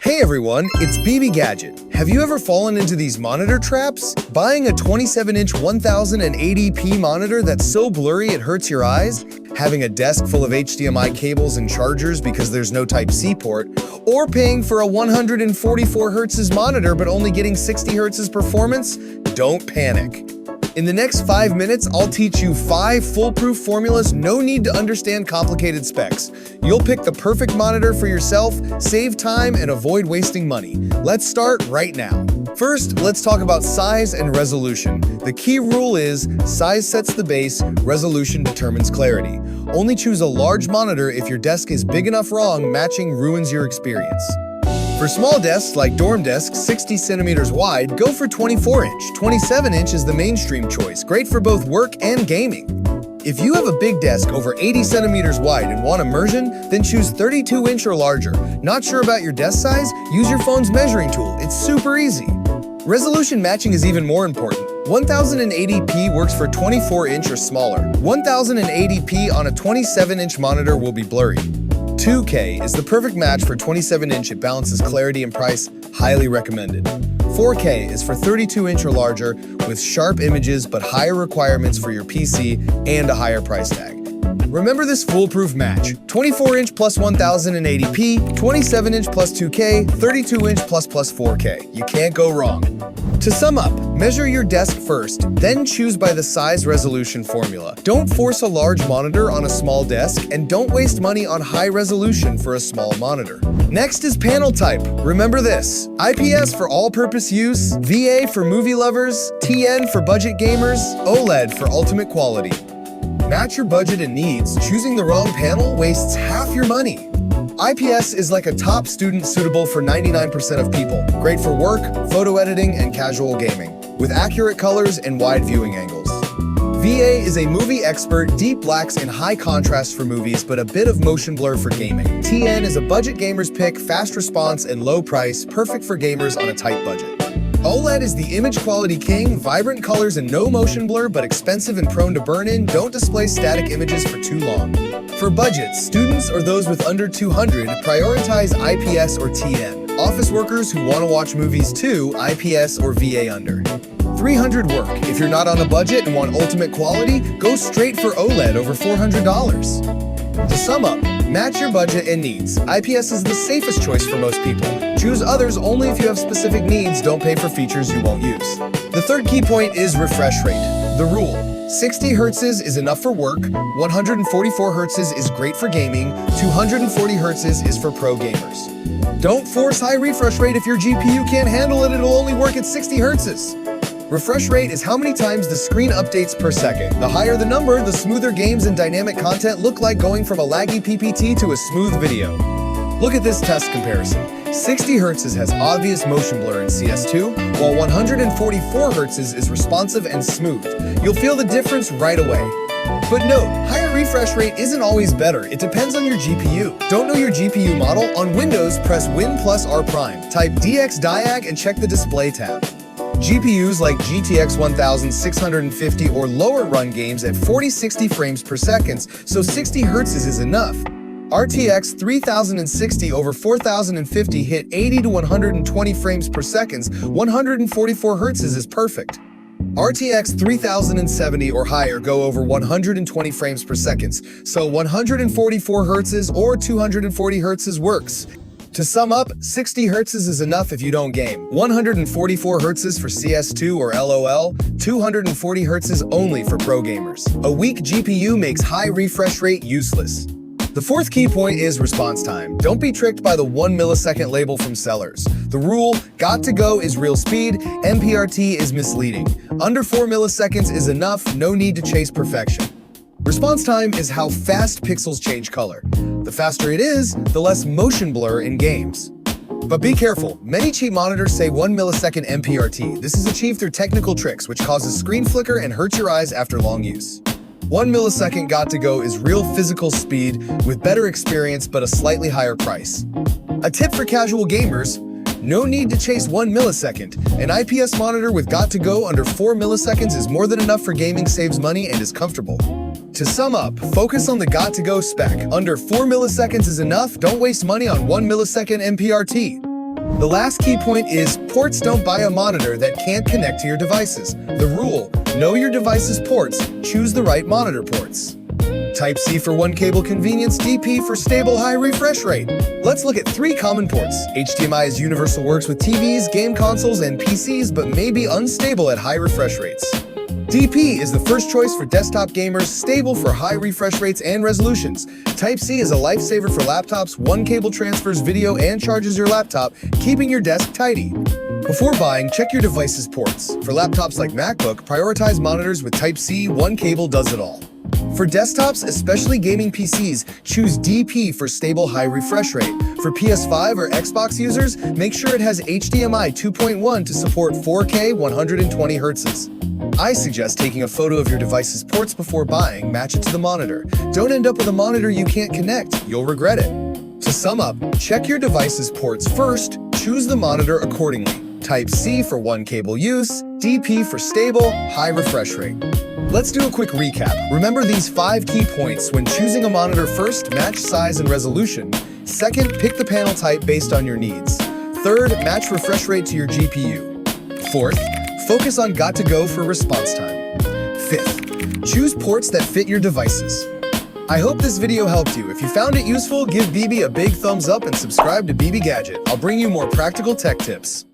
Hey everyone, it's BB Gadget. Have you ever fallen into these monitor traps? Buying a 27-inch 1080p monitor that's so blurry it hurts your eyes? Having a desk full of HDMI cables and chargers because there's no Type-C port? Or paying for a 144 Hz monitor but only getting 60 Hz performance? Don't panic. In the next 5 minutes, I'll teach you 5 foolproof formulas, no need to understand complicated specs. You'll pick the perfect monitor for yourself, save time, and avoid wasting money. Let's start right now. First, let's talk about size and resolution. The key rule is, size sets the base, resolution determines clarity. Only choose a large monitor if your desk is big enough wrong, matching ruins your experience. For small desks like dorm desks 60 centimeters wide, go for 24-inch. 27-inch is the mainstream choice, great for both work and gaming. If you have a big desk over 80 centimeters wide and want immersion, then choose 32-inch or larger. Not sure about your desk size? Use your phone's measuring tool. It's super easy. Resolution matching is even more important. 1080p works for 24-inch or smaller. 1080p on a 27-inch monitor will be blurry. 2K is the perfect match for 27-inch. It balances clarity and price, highly recommended. 4K is for 32-inch or larger with sharp images but higher requirements for your PC and a higher price tag. Remember this foolproof match: 24-inch plus 1080p, 27-inch plus 2K, 32-inch plus 4K. You can't go wrong. To sum up, measure your desk first, then choose by the size resolution formula. Don't force a large monitor on a small desk, and don't waste money on high resolution for a small monitor. Next is panel type. Remember this: IPS for all-purpose use, VA for movie lovers, TN for budget gamers, OLED for ultimate quality. Match your budget and needs. Choosing the wrong panel wastes half your money. IPS is like a top student, suitable for 99% of people. Great for work, photo editing, and casual gaming, with accurate colors and wide viewing angles. VA is a movie expert, deep blacks and high contrast for movies, but a bit of motion blur for gaming. TN is a budget gamer's pick, fast response and low price, perfect for gamers on a tight budget. OLED is the image quality king, vibrant colors and no motion blur, but expensive and prone to burn-in. Don't display static images for too long. For budgets, students or those with under 200, prioritize IPS or TN. Office workers who want to watch movies too, IPS or VA under. 300 work. If you're not on a budget and want ultimate quality, go straight for OLED over $400. To sum up, match your budget and needs. IPS is the safest choice for most people. Choose others only if you have specific needs. Don't pay for features you won't use. The third key point is refresh rate. The rule: 60 Hz is enough for work, 144 Hz is great for gaming, 240 Hz is for pro gamers. Don't force high refresh rate if your GPU can't handle it. It'll only work at 60 Hz. Refresh rate is how many times the screen updates per second. The higher the number, the smoother games and dynamic content look, like going from a laggy PPT to a smooth video. Look at this test comparison. 60 Hz has obvious motion blur in CS2, while 144 Hz is responsive and smooth. You'll feel the difference right away. But note, higher refresh rate isn't always better. It depends on your GPU. Don't know your GPU model? On Windows, press Win plus R prime. Type DX Diag and check the display tab. GPUs like GTX 1650 or lower run games at 40-60 frames per second, so 60 Hz is enough. RTX 3060 over 4050 hit 80 to 120 frames per second, 144 Hz is perfect. RTX 3070 or higher go over 120 frames per second, so 144 Hz or 240 Hz works. To sum up, 60 Hz is enough if you don't game. 144 Hz for CS2 or LOL, 240 Hz only for pro gamers. A weak GPU makes high refresh rate useless. The fourth key point is response time. Don't be tricked by the 1 millisecond label from sellers. The rule, got to go is real speed, MPRT is misleading. Under 4 milliseconds is enough, no need to chase perfection. Response time is how fast pixels change color. The faster it is, the less motion blur in games. But be careful, many cheap monitors say 1 millisecond MPRT. This is achieved through technical tricks, which causes screen flicker and hurts your eyes after long use. 1 millisecond got to go is real physical speed with better experience but a slightly higher price. A tip for casual gamers: no need to chase 1 millisecond. An IPS monitor with got to go under 4 milliseconds is more than enough for gaming, saves money, and is comfortable. To sum up, focus on the got to go spec. Under 4 milliseconds is enough. Don't waste money on 1 millisecond MPRT. The last key point is ports. Don't buy a monitor that can't connect to your devices. The rule: know your device's ports, choose the right monitor ports. Type-C for one cable convenience, DP for stable high refresh rate. Let's look at 3 common ports. HDMI is universal, works with TVs, game consoles, and PCs, but may be unstable at high refresh rates. DP is the first choice for desktop gamers, stable for high refresh rates and resolutions. Type-C is a lifesaver for laptops. One cable transfers video and charges your laptop, keeping your desk tidy. Before buying, check your device's ports. For laptops like MacBook, prioritize monitors with Type-C. One cable does it all. For desktops, especially gaming PCs, choose DP for stable high refresh rate. For PS5 or Xbox users, make sure it has HDMI 2.1 to support 4K 120 Hz. I suggest taking a photo of your device's ports before buying. Match it to the monitor. Don't end up with a monitor you can't connect. You'll regret it. To sum up, check your device's ports first. Choose the monitor accordingly. Type-C for one cable use, DP for stable, high refresh rate. Let's do a quick recap. Remember these 5 key points when choosing a monitor. First, match size and resolution. Second, pick the panel type based on your needs. Third, match refresh rate to your GPU. Fourth, focus on got to go for response time. Fifth, choose ports that fit your devices. I hope this video helped you. If you found it useful, give BB a big thumbs up and subscribe to BB Gadget. I'll bring you more practical tech tips.